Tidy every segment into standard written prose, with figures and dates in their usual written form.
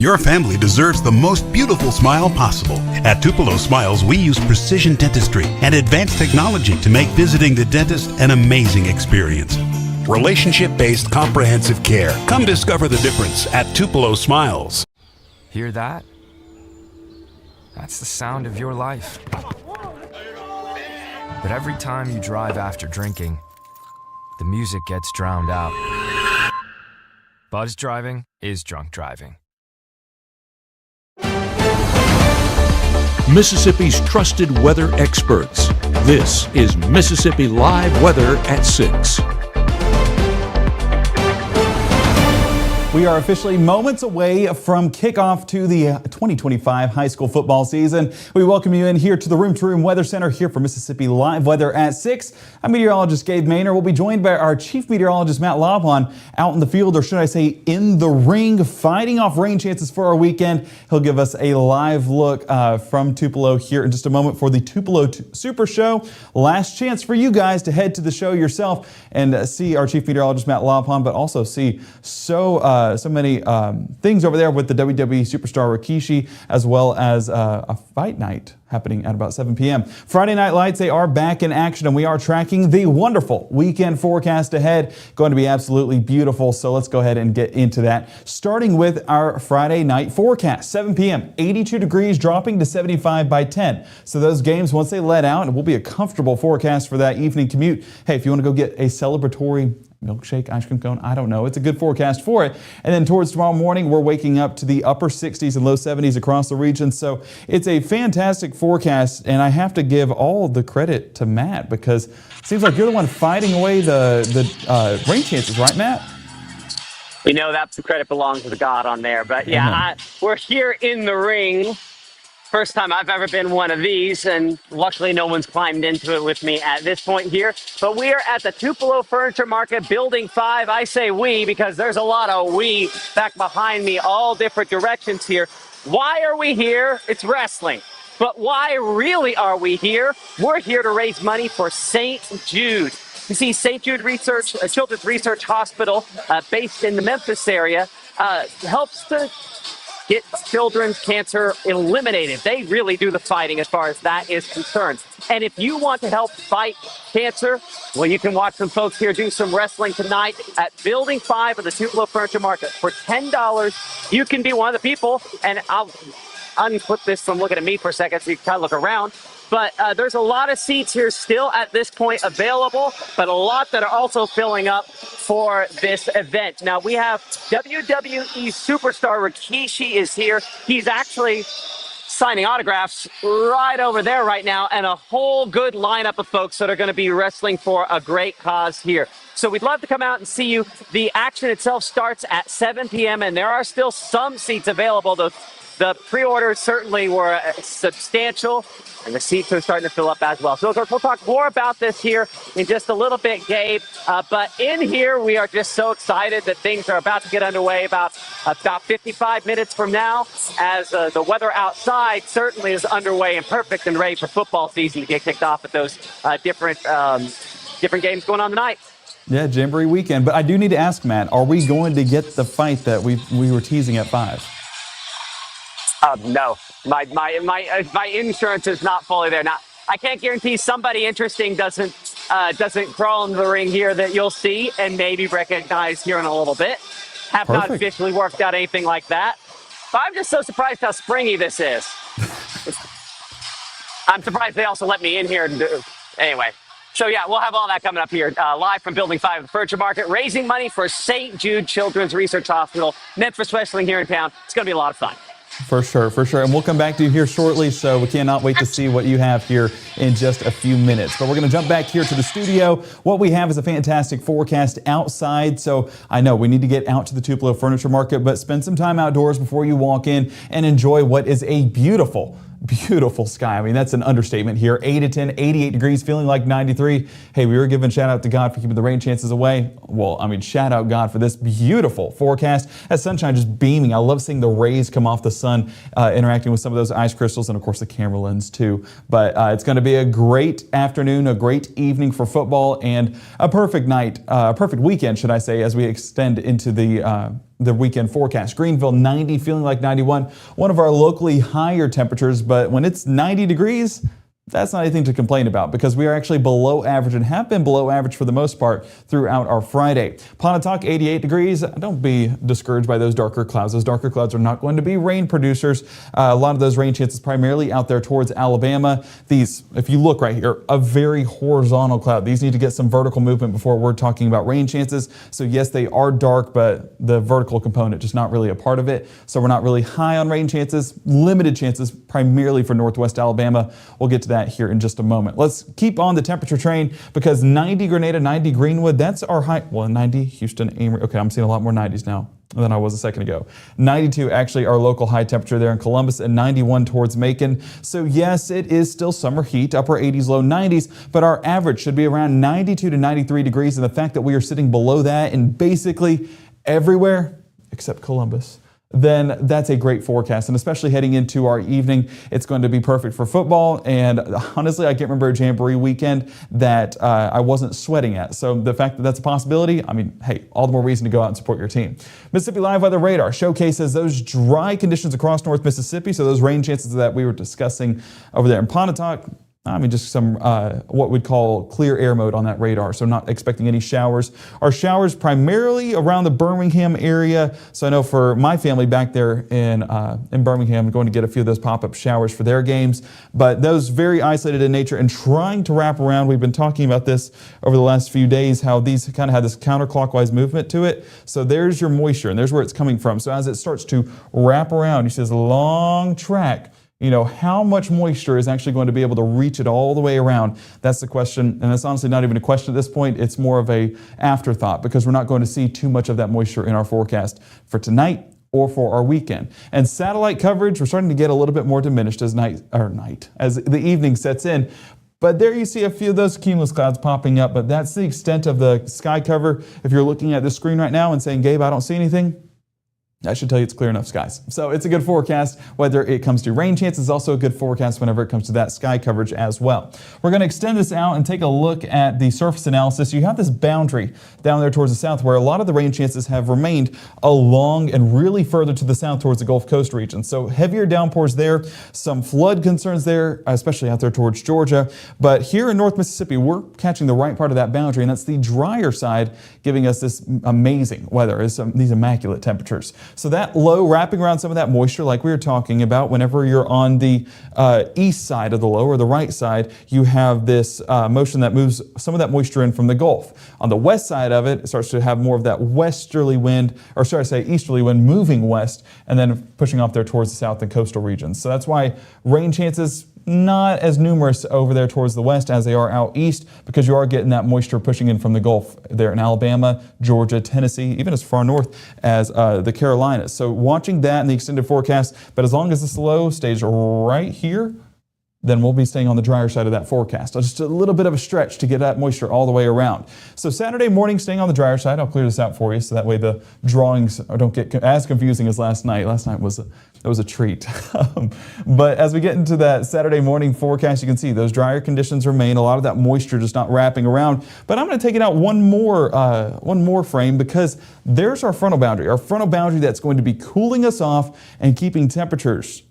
Your family deserves the most beautiful smile possible. At Tupelo Smiles, we use precision dentistry and advanced technology to make visiting the dentist an amazing experience. Relationship-based comprehensive care. Come discover the difference at Tupelo Smiles. Hear that? That's the sound of your life. But every time you drive after drinking, the music gets drowned out. Buzz driving is drunk driving. Mississippi's trusted weather experts. This is Mississippi Live Weather at 6. We are officially moments away from kickoff to the 2025 high school football season. We welcome you in here to the Room to Room Weather Center here for Mississippi Live Weather at 6. I'm meteorologist Gabe Maynor. We'll be joined by our chief meteorologist Matt Lobhon out in the field, or should I say in the ring, fighting off rain chances for our weekend. He'll give us a live look from Tupelo here in just a moment for the Tupelo Super Show. Last chance for you guys to head to the show yourself and see our chief meteorologist Matt Lobhon, so see so many things over there with the WWE superstar Rikishi, as well as a fight night happening at about 7 p.m. Friday Night Lights, they are back in action, and we are tracking the wonderful weekend forecast ahead. Going to be absolutely beautiful, so let's go ahead and get into that. Starting with our Friday night forecast, 7 p.m., 82 degrees, dropping to 75 by 10. So those games, once they let out, it will be a comfortable forecast for that evening commute. Hey, if you want to go get a celebratory milkshake, ice cream cone, I don't know. It's a good forecast for it. And then towards tomorrow morning, we're waking up to the upper 60s and low 70s across the region. So it's a fantastic forecast, and I have to give all the credit to Matt, because it seems like you're the one fighting away the rain chances, right, Matt? You know, that's the credit belongs to the God on there. But yeah, we're here in the ring. First time I've ever been one of these, and luckily no one's climbed into it with me at this point here. But we are at the Tupelo Furniture Market, Building 5. I say we because there's a lot of we back behind me, all different directions here. Why are we here? It's wrestling. But why really are we here? We're here to raise money for St. Jude. You see, St. Jude Children's Research Hospital, based in the Memphis area, helps to get children's cancer eliminated. They really do the fighting as far as that is concerned. And if you want to help fight cancer, well, you can watch some folks here do some wrestling tonight at Building 5 of the Tupelo Furniture Market. For $10, you can be one of the people. And I'll unput this from looking at me for a second so you can kind of look around. But there's a lot of seats here still at this point available, but a lot that are also filling up for this event. Now, we have WWE superstar Rikishi is here. He's actually signing autographs right over there right now, and a whole good lineup of folks that are going to be wrestling for a great cause here. So we'd love to come out and see you. The action itself starts at 7 p.m., and there are still some seats available. The pre-orders certainly were substantial, and the seats are starting to fill up as well. So we'll talk more about this here in just a little bit, Gabe. But in here, we are just so excited that things are about to get underway about 55 minutes from now, as the weather outside certainly is underway and perfect and ready for football season to get kicked off at those different games going on tonight. Yeah, Jamboree weekend. But I do need to ask, Matt, are we going to get the fight that we were teasing at 5? No, my insurance is not fully there. Now, I can't guarantee somebody interesting doesn't crawl into the ring here that you'll see and maybe recognize here in a little bit. Have Perfect. not officially worked out anything like that. But I'm just so surprised how springy this is. I'm surprised they also let me in here. Anyway. So, yeah, we'll have all that coming up here live from Building 5 of the Furniture Market, raising money for St. Jude Children's Research Hospital, Memphis Wrestling here in town. It's going to be a lot of fun. For sure. And we'll come back to you here shortly, so we cannot wait to see what you have here in just a few minutes. But we're going to jump back here to the studio. What we have is a fantastic forecast outside, so I know we need to get out to the Tupelo Furniture Market, but spend some time outdoors before you walk in and enjoy what is a beautiful sky. I mean, that's an understatement here. 8 to 10, 88 degrees, feeling like 93. Hey, we were giving shout out to God for keeping the rain chances away. Well, I mean, shout out God for this beautiful forecast. That sunshine just beaming. I love seeing the rays come off the sun, interacting with some of those ice crystals, and of course the camera lens too. But it's going to be a great afternoon, a great evening for football, and a perfect night, a perfect weekend, should I say, as we extend into the the weekend forecast. Greenville 90, feeling like 91. One of our locally higher temperatures, but when it's 90 degrees, that's not anything to complain about because we are actually below average and have been below average for the most part throughout our Friday. Pontotoc 88 degrees. Don't be discouraged by those darker clouds. Those darker clouds are not going to be rain producers. A lot of those rain chances primarily out there towards Alabama. These, if you look right here, a very horizontal cloud. These need to get some vertical movement before we're talking about rain chances. So yes, they are dark, but the vertical component just not really a part of it. So we're not really high on rain chances. Limited chances primarily for northwest Alabama. We'll get to that here in just a moment. Let's keep on the temperature train because 90 Grenada, 90 Greenwood, that's our high. Well, 90 Houston, Amory. Okay, I'm seeing a lot more 90s now than I was a second ago. 92 actually our local high temperature there in Columbus and 91 towards Macon. So yes, it is still summer heat, upper 80s, low 90s, but our average should be around 92 to 93 degrees. And the fact that we are sitting below that in basically everywhere except Columbus, then that's a great forecast. And especially heading into our evening, it's going to be perfect for football. And honestly, I can't remember a Jamboree weekend that I wasn't sweating at. So the fact that that's a possibility, I mean, hey, all the more reason to go out and support your team. Mississippi Live Weather Radar showcases those dry conditions across North Mississippi. So those rain chances that we were discussing over there in Pontotoc, I mean, just some what we'd call clear air mode on that radar, so not expecting any showers. Our showers primarily around the Birmingham area. So I know for my family back there in Birmingham, I'm going to get a few of those pop-up showers for their games. But those very isolated in nature and trying to wrap around. We've been talking about this over the last few days, how these kind of have this counterclockwise movement to it. So there's your moisture, and there's where it's coming from. So as it starts to wrap around, you see this long track. You know, how much moisture is actually going to be able to reach it all the way around? That's the question, and it's honestly not even a question at this point. It's more of a afterthought because we're not going to see too much of that moisture in our forecast for tonight or for our weekend. And satellite coverage, we're starting to get a little bit more diminished as as the evening sets in. But there you see a few of those cumulus clouds popping up, but that's the extent of the sky cover. If you're looking at the screen right now and saying, Gabe, I don't see anything, I should tell you it's clear enough skies. So it's a good forecast whether it comes to rain chances. It's also a good forecast whenever it comes to that sky coverage as well. We're going to extend this out and take a look at the surface analysis. You have this boundary down there towards the south where a lot of the rain chances have remained along and really further to the south towards the Gulf Coast region. So heavier downpours there, some flood concerns there, especially out there towards Georgia. But here in North Mississippi, we're catching the right part of that boundary, and that's the drier side, giving us this amazing weather, these immaculate temperatures. So that low wrapping around some of that moisture like we were talking about, whenever you're on the east side of the low or the right side, you have this motion that moves some of that moisture in from the Gulf. On the west side of it, it starts to have more of that westerly wind, or should I say easterly wind moving west and then pushing off there towards the south and coastal regions. So that's why rain chances not as numerous over there towards the west as they are out east, because you are getting that moisture pushing in from the Gulf there in Alabama, Georgia, Tennessee, even as far north as the Carolinas. So watching that in the extended forecast, but as long as this low stays right here, then we'll be staying on the drier side of that forecast. Just a little bit of a stretch to get that moisture all the way around. So Saturday morning, staying on the drier side. I'll clear this out for you so that way the drawings don't get as confusing as last night. Last night was a treat. But as we get into that Saturday morning forecast, you can see those drier conditions remain. A lot of that moisture just not wrapping around. But I'm going to take it out one more frame, because there's our frontal boundary. Our frontal boundary that's going to be cooling us off and keeping temperatures,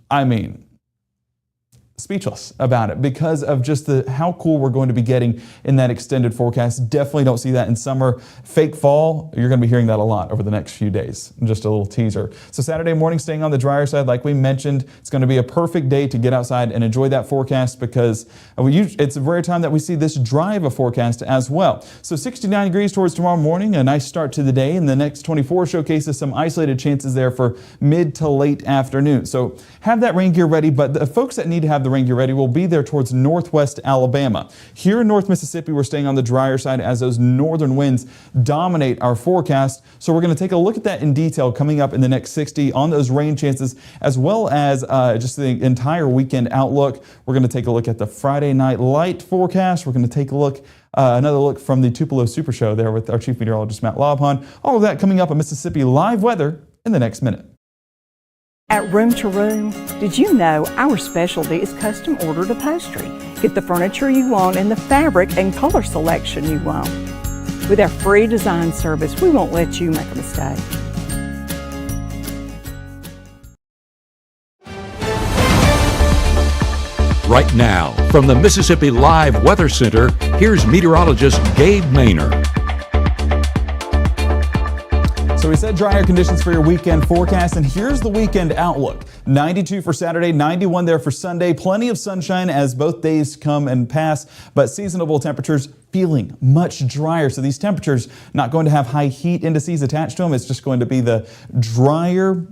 speechless about it because of just how cool we're going to be getting in that extended forecast. Definitely don't see that in summer. Fake fall, you're going to be hearing that a lot over the next few days. Just a little teaser. So Saturday morning, staying on the drier side, like we mentioned, it's going to be a perfect day to get outside and enjoy that forecast, because it's a rare time that we see this dry of a forecast as well. So 69 degrees towards tomorrow morning, a nice start to the day, and the next 24 showcases some isolated chances there for mid to late afternoon. So have that rain gear ready, but the folks that need to have the rain gear ready will be there towards northwest Alabama. Here in North Mississippi, we're staying on the drier side as those northern winds dominate our forecast. So we're going to take a look at that in detail coming up in the next 60 on those rain chances, as well as just the entire weekend outlook. We're going to take a look at the Friday night light forecast. We're going to take a look another look from the Tupelo Super Show there with our Chief Meteorologist Matt Lobhon. All of that coming up on Mississippi Live Weather in the next minute. At Room to Room, did you know our specialty is custom ordered upholstery? Get the furniture you want in the fabric and color selection you want. With our free design service, we won't let you make a mistake. Right now, from the Mississippi Live Weather Center, here's meteorologist Gabe Maynor. So we said drier conditions for your weekend forecast, and here's the weekend outlook. 92 for Saturday, 91 there for Sunday. Plenty of sunshine as both days come and pass, but seasonable temperatures feeling much drier. So these temperatures not going to have high heat indices attached to them. It's just going to be the drier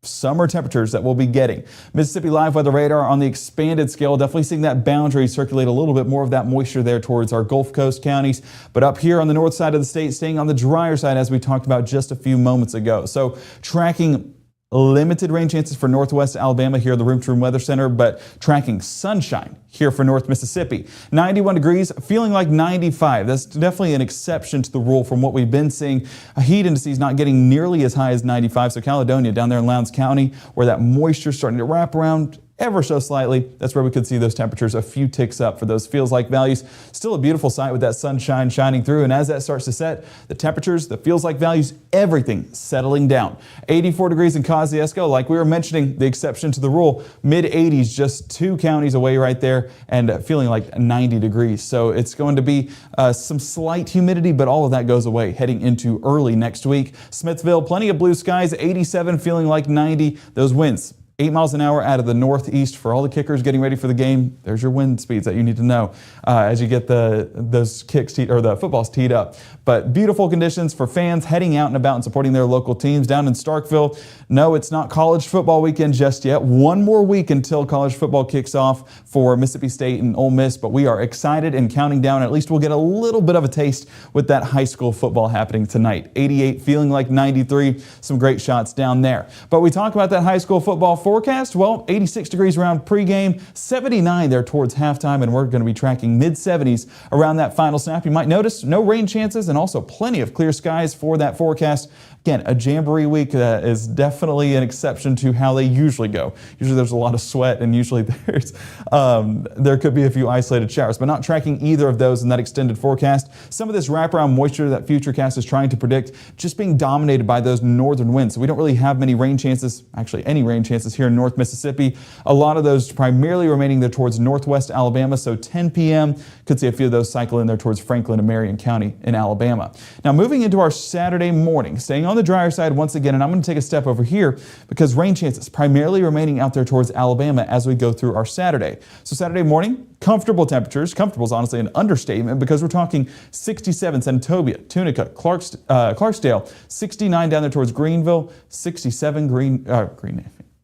summer temperatures that we'll be getting. Mississippi Live Weather Radar on the expanded scale, definitely seeing that boundary circulate a little bit more of that moisture there towards our Gulf Coast counties. But up here on the north side of the state, staying on the drier side as we talked about just a few moments ago. So tracking limited rain chances for northwest Alabama here in the Room to Room Weather Center, but tracking sunshine here for North Mississippi. 91 degrees, feeling like 95. That's definitely an exception to the rule from what we've been seeing. Heat indices not getting nearly as high as 95. So Caledonia down there in Lowndes County, where that moisture is starting to wrap around ever so slightly, that's where we could see those temperatures a few ticks up for those feels like values. Still a beautiful sight with that sunshine shining through, and as that starts to set, the temperatures, the feels like values, everything settling down. 84 degrees in Kosciuszko, like we were mentioning, the exception to the rule, mid 80s, just 2 counties away right there, and feeling like 90 degrees. So it's going to be some slight humidity, but all of that goes away heading into early next week. Smithville, plenty of blue skies, 87, feeling like 90. Those winds 8 miles an hour out of the northeast for all the kickers getting ready for the game. There's your wind speeds that you need to know as you get those kicks or the footballs teed up. But beautiful conditions for fans heading out and about and supporting their local teams. Down in Starkville, no, it's not college football weekend just yet. One more week until college football kicks off for Mississippi State and Ole Miss, but we are excited and counting down. At least we'll get a little bit of a taste with that high school football happening tonight. 88 feeling like 93. Some great shots down there. But we talk about that high school football forecast. Well, 86 degrees around pregame, 79 there towards halftime, and we're going to be tracking mid-70s around that final snap. You might notice no rain chances and also plenty of clear skies for that forecast. Again, a jamboree week is definitely an exception to how they usually go. Usually there's a lot of sweat, and usually there could be a few isolated showers, but not tracking either of those in that extended forecast. Some of this wraparound moisture that Futurecast is trying to predict just being dominated by those northern winds. So we don't really have many rain chances, actually any rain chances here in North Mississippi. A lot of those primarily remaining there towards northwest Alabama, so 10 p.m. could see a few of those cycle in there towards Franklin and Marion County in Alabama. Now moving into our Saturday morning, staying on the drier side once again, and I'm going to take a step over here because rain chances primarily remaining out there towards Alabama as we go through our Saturday. So Saturday morning, comfortable temperatures. Comfortable is honestly an understatement because we're talking 67 Senatobia, Tunica, Clarksdale, 69 down there towards Greenville, 67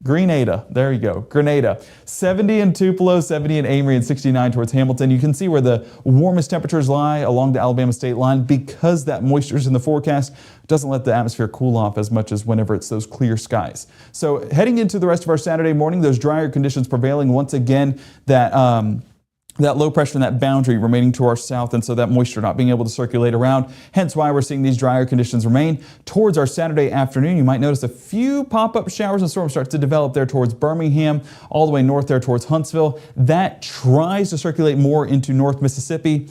Grenada, there you go, Grenada, 70 in Tupelo, 70 in Amory, and 69 towards Hamilton. You can see where the warmest temperatures lie along the Alabama state line because that moisture is in the forecast. Doesn't let the atmosphere cool off as much as whenever it's those clear skies. So heading into the rest of our Saturday morning, those drier conditions prevailing once again, that low pressure and that boundary remaining to our south, and so that moisture not being able to circulate around. Hence why we're seeing these drier conditions remain. Towards our Saturday afternoon, you might notice a few pop-up showers and storms start to develop there towards Birmingham, all the way north there towards Huntsville. That tries to circulate more into North Mississippi,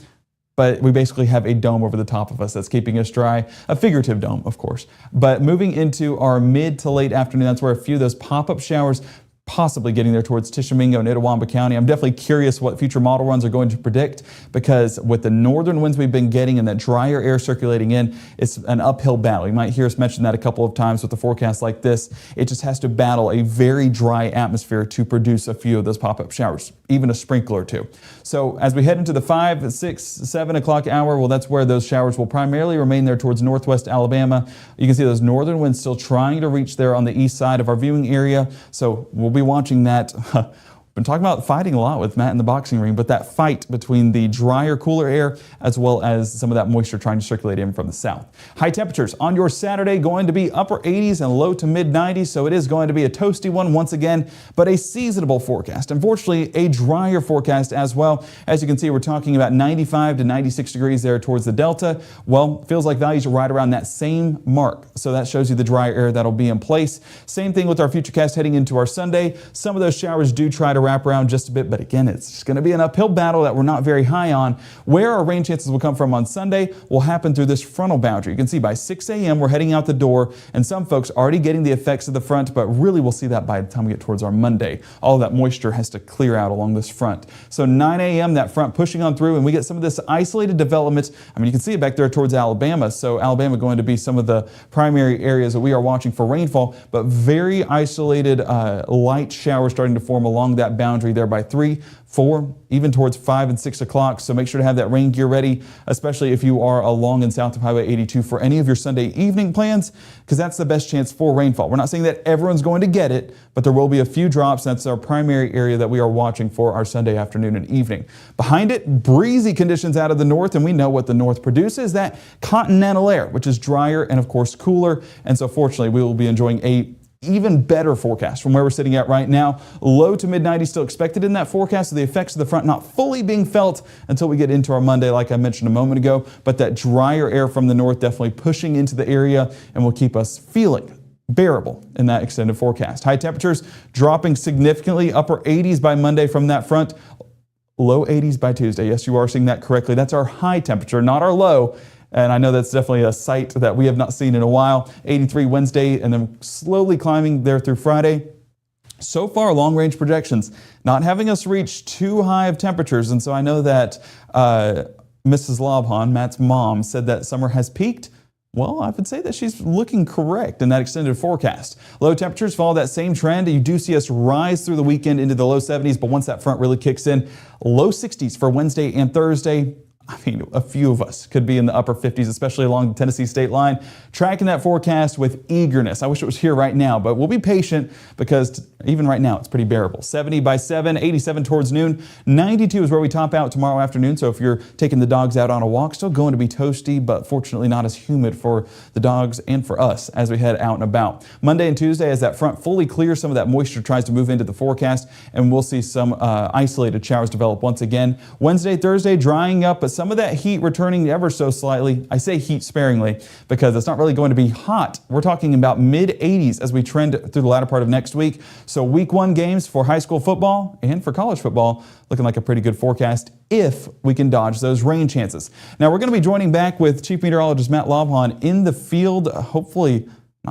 but we basically have a dome over the top of us that's keeping us dry. A figurative dome, of course. But moving into our mid to late afternoon, that's where a few of those pop-up showers possibly getting there towards Tishomingo and Itawamba County. I'm definitely curious what future model runs are going to predict because with the northern winds we've been getting and that drier air circulating in, it's an uphill battle. You might hear us mention that a couple of times with the forecast like this. It just has to battle a very dry atmosphere to produce a few of those pop-up showers, even a sprinkler or two. So as we head into the 5, 6, 7 o'clock hour, well, that's where those showers will primarily remain there towards northwest Alabama. You can see those northern winds still trying to reach there on the east side of our viewing area. So we'll be watching that. Been talking about fighting a lot with Matt in the boxing ring, but that fight between the drier, cooler air as well as some of that moisture trying to circulate in from the south. High temperatures on your Saturday going to be upper 80s and low to mid 90s, so it is going to be a toasty one once again, but a seasonable forecast. Unfortunately, a drier forecast as well. As you can see, we're talking about 95 to 96 degrees there towards the Delta. Well, feels like values are right around that same mark, so that shows you the drier air that'll be in place. Same thing with our Futurecast heading into our Sunday. Some of those showers do try to wrap around just a bit, but again, it's just going to be an uphill battle that we're not very high on. Where our rain chances will come from on Sunday will happen through this frontal boundary. You can see by 6 a.m. we're heading out the door, and some folks already getting the effects of the front, but really we'll see that by the time we get towards our Monday. All of that moisture has to clear out along this front. So 9 a.m. that front pushing on through, and we get some of this isolated development. I mean, you can see it back there towards Alabama. So Alabama going to be some of the primary areas that we are watching for rainfall, but very isolated light showers starting to form along that boundary there by 3, 4, even towards 5 and 6 o'clock. So make sure to have that rain gear ready, especially if you are along and south of Highway 82 for any of your Sunday evening plans, because that's the best chance for rainfall. We're not saying that everyone's going to get it, but there will be a few drops. That's our primary area that we are watching for our Sunday afternoon and evening. Behind it, breezy conditions out of the north, and we know what the north produces, that continental air, which is drier and of course cooler. And so fortunately, we will be enjoying a even better forecast from where we're sitting at right now. Low to mid 90s still expected in that forecast. So the effects of the front not fully being felt until we get into our Monday, like I mentioned a moment ago. But that drier air from the north definitely pushing into the area and will keep us feeling bearable in that extended forecast. High temperatures dropping significantly, upper 80s by Monday from that front. Low 80s by Tuesday. Yes, you are seeing that correctly. That's our high temperature, not our low. And I know that's definitely a sight that we have not seen in a while. 83 Wednesday and then slowly climbing there through Friday. So far, long-range projections not having us reach too high of temperatures. And so I know that Mrs. Lobhan, Matt's mom, said that summer has peaked. Well, I would say that she's looking correct in that extended forecast. Low temperatures follow that same trend. You do see us rise through the weekend into the low 70s, but once that front really kicks in, low 60s for Wednesday and Thursday. I mean, a few of us could be in the upper 50s, especially along the Tennessee state line. Tracking that forecast with eagerness. I wish it was here right now, but we'll be patient because even right now it's pretty bearable. 70 by 7, 87 towards noon. 92 is where we top out tomorrow afternoon. So if you're taking the dogs out on a walk, still going to be toasty, but fortunately not as humid for the dogs and for us as we head out and about. Monday and Tuesday, as that front fully clears, some of that moisture tries to move into the forecast, and we'll see some isolated showers develop once again. Wednesday, Thursday, drying up, but some of that heat returning ever so slightly. I say heat sparingly because it's not really going to be hot. We're talking about mid 80s as we trend through the latter part of next week. So week 1 games for high school football and for college football looking like a pretty good forecast if we can dodge those rain chances. Now we're going to be joining back with Chief Meteorologist Matt Lobhan in the field, not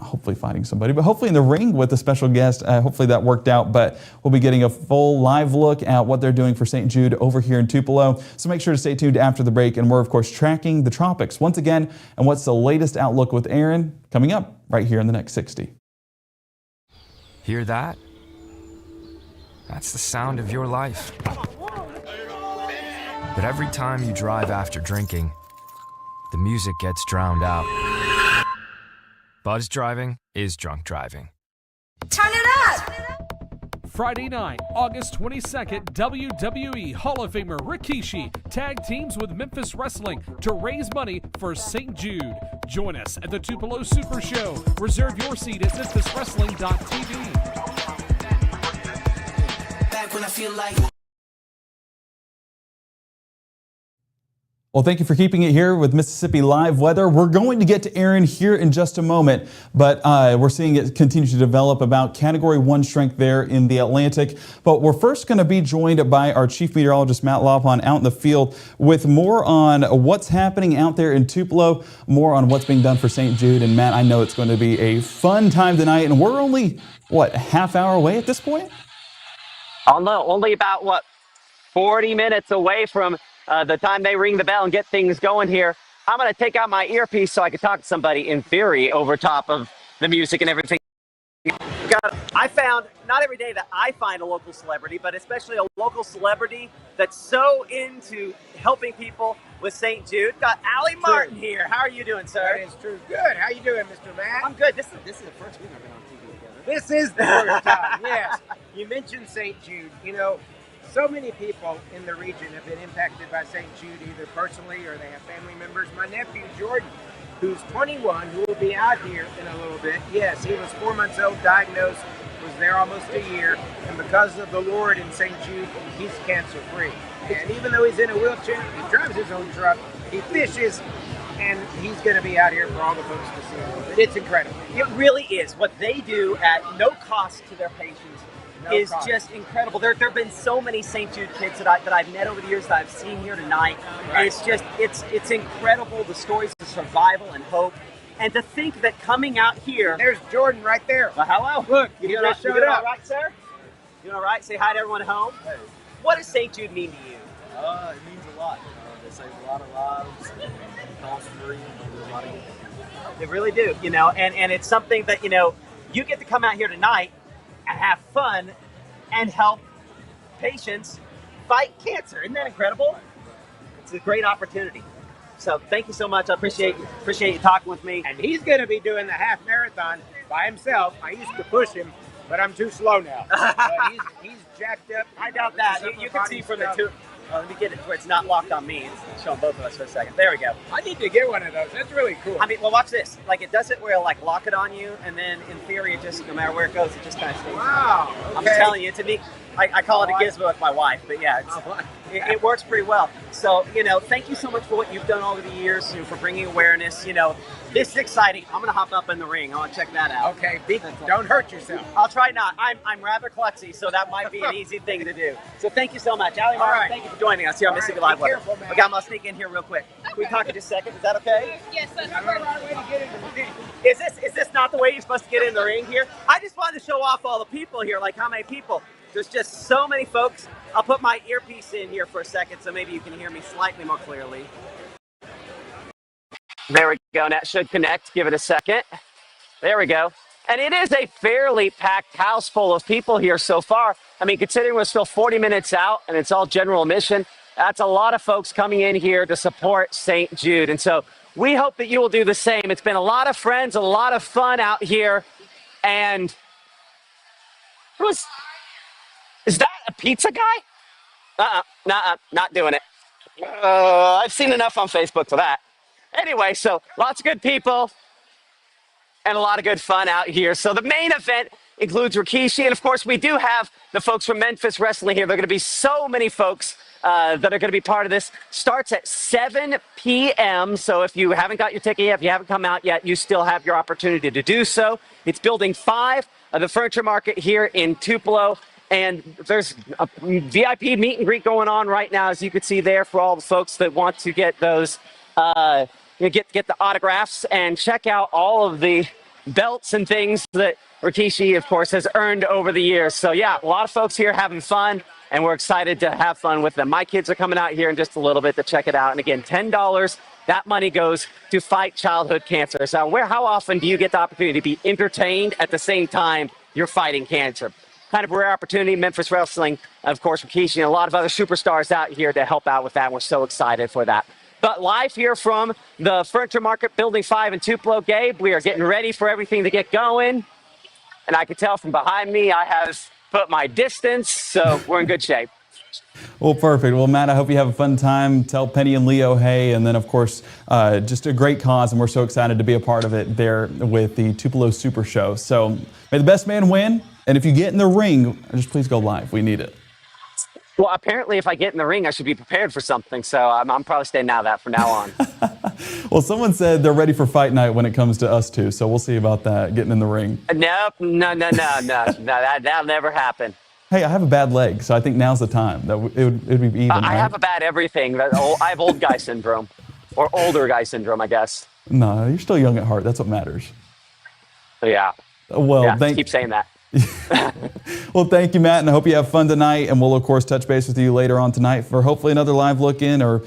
hopefully fighting somebody, but hopefully in the ring with a special guest. Hopefully that worked out, but we'll be getting a full live look at what they're doing for St. Jude over here in Tupelo. So make sure to stay tuned after the break, and we're of course tracking the tropics once again. And what's the latest outlook with Aaron coming up right here in the next 60. Hear that? That's the sound of your life. But every time you drive after drinking, the music gets drowned out. Buzz driving is drunk driving. Turn it up! Friday night, August 22nd, WWE Hall of Famer Rikishi tag teams with Memphis Wrestling to raise money for St. Jude. Join us at the Tupelo Super Show. Reserve your seat at memphiswrestling.tv. Back when I feel like... Well, thank you for keeping it here with Mississippi Live Weather. We're going to get to Aaron here in just a moment, but we're seeing it continue to develop about Category 1 strength there in the Atlantic. But we're first going to be joined by our Chief Meteorologist, Matt Lobhan, out in the field with more on what's happening out there in Tupelo, more on what's being done for St. Jude. And Matt, I know it's going to be a fun time tonight, and we're only, what, a half hour away at this point? Oh, no, only about, 40 minutes away from the time they ring the bell and get things going here. I'm going to take out my earpiece so I can talk to somebody in theory over top of the music and everything. I found, not every day that I find a local celebrity, but especially a local celebrity that's so into helping people with St. Jude. Got Allie Martin here. How are you doing, sir? That is true. Good. How you doing, Mr. Matt? I'm good. This is the first week I've been on TV together. This is the first time, yes. You mentioned St. Jude. You know, so many people in the region have been impacted by St. Jude, either personally or they have family members. My nephew, Jordan, who's 21, who will be out here in a little bit. Yes, he was 4 months old, diagnosed, was there almost a year, and because of the Lord in St. Jude, he's cancer-free. And even though he's in a wheelchair, he drives his own truck, he fishes, and he's going to be out here for all the folks to see. But it's incredible. It really is. What they do at no cost to their patients is cost. just incredible. There have been so many St. Jude kids that I've met over the years that I've seen here tonight. And it's incredible, the stories of survival and hope. And to think that coming out here. There's Jordan right there. Well, hello. Look, You he doing, just you showed doing up. all right, sir? You doing all right? Say hi to everyone at home. Hey. What does St. Jude mean to you? It means a lot. They save a lot of lives, cost free, and do a lot of good things. They really do, and it's something that, you get to come out here tonight and have fun and help patients fight cancer. Isn't that incredible? It's a great opportunity. So thank you so much. I appreciate you talking with me. And he's going to be doing the half marathon by himself. I used to push him, but I'm too slow now. But he's jacked up. I doubt that. You can see from the two. Let me get it where it's not locked on me. It's showing both of us for a second. There we go. I need to get one of those. That's really cool. I mean, well, watch this. Like, it does it where it'll, like, lock it on you, and then, in theory, it just, no matter where it goes, it just kind of stays. Wow. Okay. I'm telling you, to me, I call it a gizmo with my wife, but yeah, it works pretty well. So, thank you so much for what you've done over the years, for bringing awareness. This is exciting. I'm going to hop up in the ring. I want to check that out. Okay, don't hurt yourself. I'll try not. I'm rather klutzy, so that might be an easy thing to do. So thank you so much. Allie Martin, thank you for joining us here on Mississippi Live Weather. careful, man. Okay, I'm going to sneak in here real quick. Can we talk in just a second? Is that okay? Yes, that's That's the right way to get in the ring. Is this not the way you're supposed to get in the ring here? I just wanted to show off all the people here, like how many people. There's just so many folks. I'll put my earpiece in here for a second so maybe you can hear me slightly more clearly. There we go. That should connect. Give it a second. There we go. And it is a fairly packed house full of people here so far. I mean, considering we're still 40 minutes out and it's all general admission, that's a lot of folks coming in here to support St. Jude. And so we hope that you will do the same. It's been a lot of friends, a lot of fun out here. And is that a pizza guy? Not doing it. I've seen enough on Facebook for that. Anyway, so lots of good people and a lot of good fun out here. So the main event includes Rikishi, and of course we do have the folks from Memphis Wrestling here. There are going to be so many folks that are going to be part of this. Starts at 7 p.m. So if you haven't got your ticket yet, if you haven't come out yet, you still have your opportunity to do so. It's Building 5 of the Furniture Market here in Tupelo. And there's a VIP meet and greet going on right now, as you can see there, for all the folks that want to get those, get the autographs and check out all of the belts and things that Rikishi, of course, has earned over the years. So yeah, a lot of folks here having fun, and we're excited to have fun with them. My kids are coming out here in just a little bit to check it out. And again, $10, that money goes to fight childhood cancer. So how often do you get the opportunity to be entertained at the same time you're fighting cancer? Kind of a rare opportunity. Memphis Wrestling, of course, Rikishi, and a lot of other superstars out here to help out with that. We're so excited for that. But live here from the Furniture Market, Building 5 in Tupelo, Gabe, we are getting ready for everything to get going. And I can tell from behind me, I have put my distance, so we're in good shape. Well, perfect. Well, Matt, I hope you have a fun time. Tell Penny and Leo hey, and then, of course, just a great cause, and we're so excited to be a part of it there with the Tupelo Super Show. So may the best man win, and if you get in the ring, just please go live. We need it. Well, apparently, if I get in the ring, I should be prepared for something, so I'm probably staying out of that from now on. Well, someone said they're ready for fight night when it comes to us two, so we'll see about that, getting in the ring. Nope, no, that'll never happen. Hey, I have a bad leg, so I think now's the time. It'd be even. I have a bad everything. I have old guy syndrome, or older guy syndrome, I guess. No, you're still young at heart. That's what matters. So, yeah. Well, yeah, keep saying that. Well, thank you, Matt, and I hope you have fun tonight. And we'll, of course, touch base with you later on tonight for hopefully another live look in, or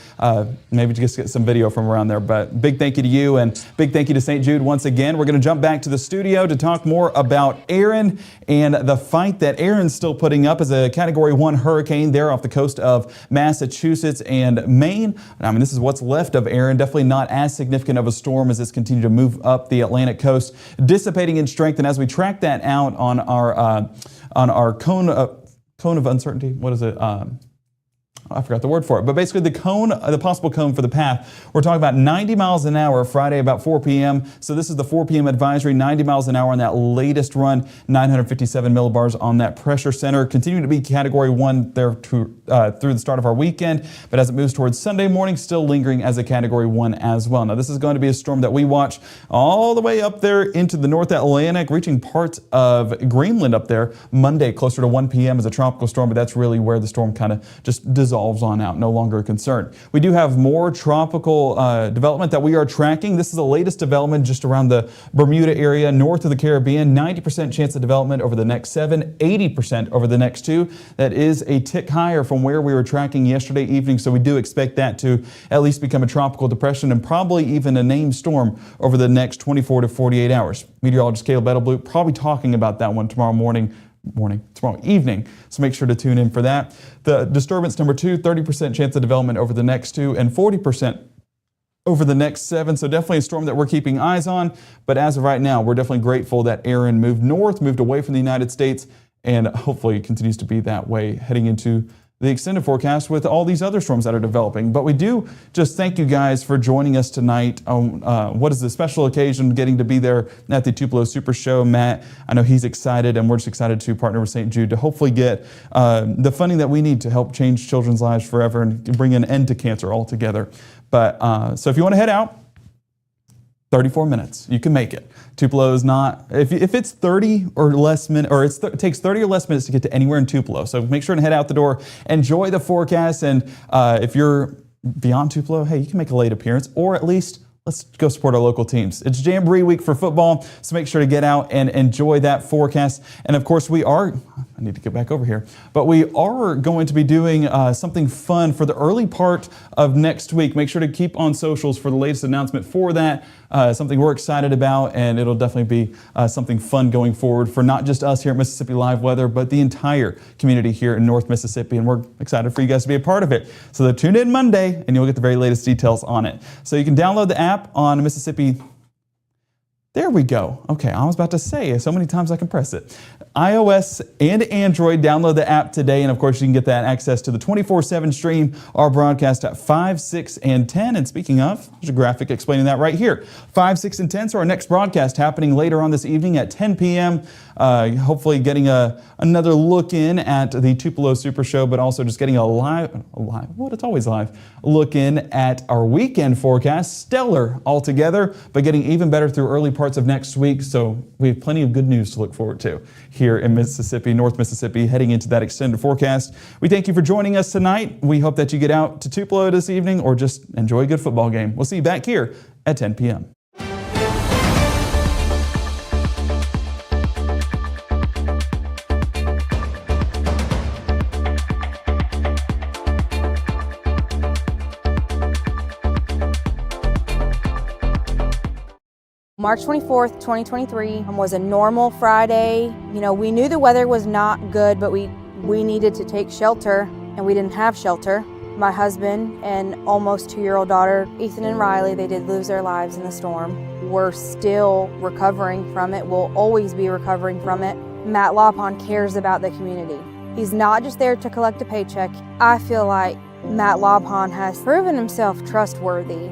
maybe just get some video from around there. But big thank you to you, and big thank you to St. Jude once again. We're going to jump back to the studio to talk more about Aaron and the fight that Aaron's still putting up as a Category 1 hurricane there off the coast of Massachusetts and Maine. I mean, this is what's left of Aaron. Definitely not as significant of a storm as it's continued to move up the Atlantic coast, dissipating in strength. And as we track that out on our cone of uncertainty, what is it? I forgot the word for it, but basically the possible cone for the path, we're talking about 90 miles an hour Friday about 4 p.m. So this is the 4 p.m. advisory, 90 miles an hour on that latest run, 957 millibars on that pressure center. Continuing to be Category 1 there through the start of our weekend, but as it moves towards Sunday morning, still lingering as a Category 1 as well. Now this is going to be a storm that we watch all the way up there into the North Atlantic, reaching parts of Greenland up there Monday, closer to 1 p.m. as a tropical storm, but that's really where the storm kind of just dissolves on out, no longer a concern. We do have more tropical development that we are tracking. This is the latest development just around the Bermuda area, north of the Caribbean. 90% chance of development over the next 7, 80% over the next 2. That is a tick higher from where we were tracking yesterday evening, so we do expect that to at least become a tropical depression and probably even a named storm over the next 24 to 48 hours. Meteorologist Caleb Edelblut probably talking about that one tomorrow evening, so make sure to tune in for that. The disturbance number 2, 30% chance of development over the next 2 and 40% over the next 7, so definitely a storm that we're keeping eyes on, but as of right now, we're definitely grateful that Aaron moved north, moved away from the United States, and hopefully it continues to be that way heading into the extended forecast with all these other storms that are developing. But we do just thank you guys for joining us tonight on what is the special occasion, getting to be there at the Tupelo Super Show. Matt, I know he's excited, and we're just excited to partner with St. Jude to hopefully get the funding that we need to help change children's lives forever and bring an end to cancer altogether. But so if you want to head out, 34 minutes, you can make it. Tupelo is not, if it's 30 or less minutes, or it takes 30 or less minutes to get to anywhere in Tupelo. So make sure to head out the door, enjoy the forecast, and if you're beyond Tupelo, hey, you can make a late appearance, or at least let's go support our local teams. It's Jamboree Week for football, so make sure to get out and enjoy that forecast. And of course, I need to get back over here, but we are going to be doing something fun for the early part of next week. Make sure to keep on socials for the latest announcement for that. Something we're excited about, and it'll definitely be something fun going forward for not just us here at Mississippi Live Weather, but the entire community here in North Mississippi, and we're excited for you guys to be a part of it. So tune in Monday, and you'll get the very latest details on it. So you can download the app on Mississippi. There we go. Okay, I was about to say so many times I can press it. iOS and Android, download the app today, and of course you can get that access to the 24/7 stream, our broadcast at 5, 6, and 10. And speaking of, there's a graphic explaining that right here. 5, 6, and 10, so our next broadcast happening later on this evening at 10 p.m. Hopefully getting another look in at the Tupelo Super Show, but also just getting it's always live, look in at our weekend forecast. Stellar altogether, but getting even better through early parts of next week. So we have plenty of good news to look forward to here in Mississippi, North Mississippi, heading into that extended forecast. We thank you for joining us tonight. We hope that you get out to Tupelo this evening or just enjoy a good football game. We'll see you back here at 10 p.m. March 24th, 2023 was a normal Friday. You know, we knew the weather was not good, but we needed to take shelter, and we didn't have shelter. My husband and almost 2-year-old daughter, Ethan and Riley, they did lose their lives in the storm. We're still recovering from it. We'll always be recovering from it. Matt Lawpon cares about the community. He's not just there to collect a paycheck. I feel like Matt Lawpon has proven himself trustworthy.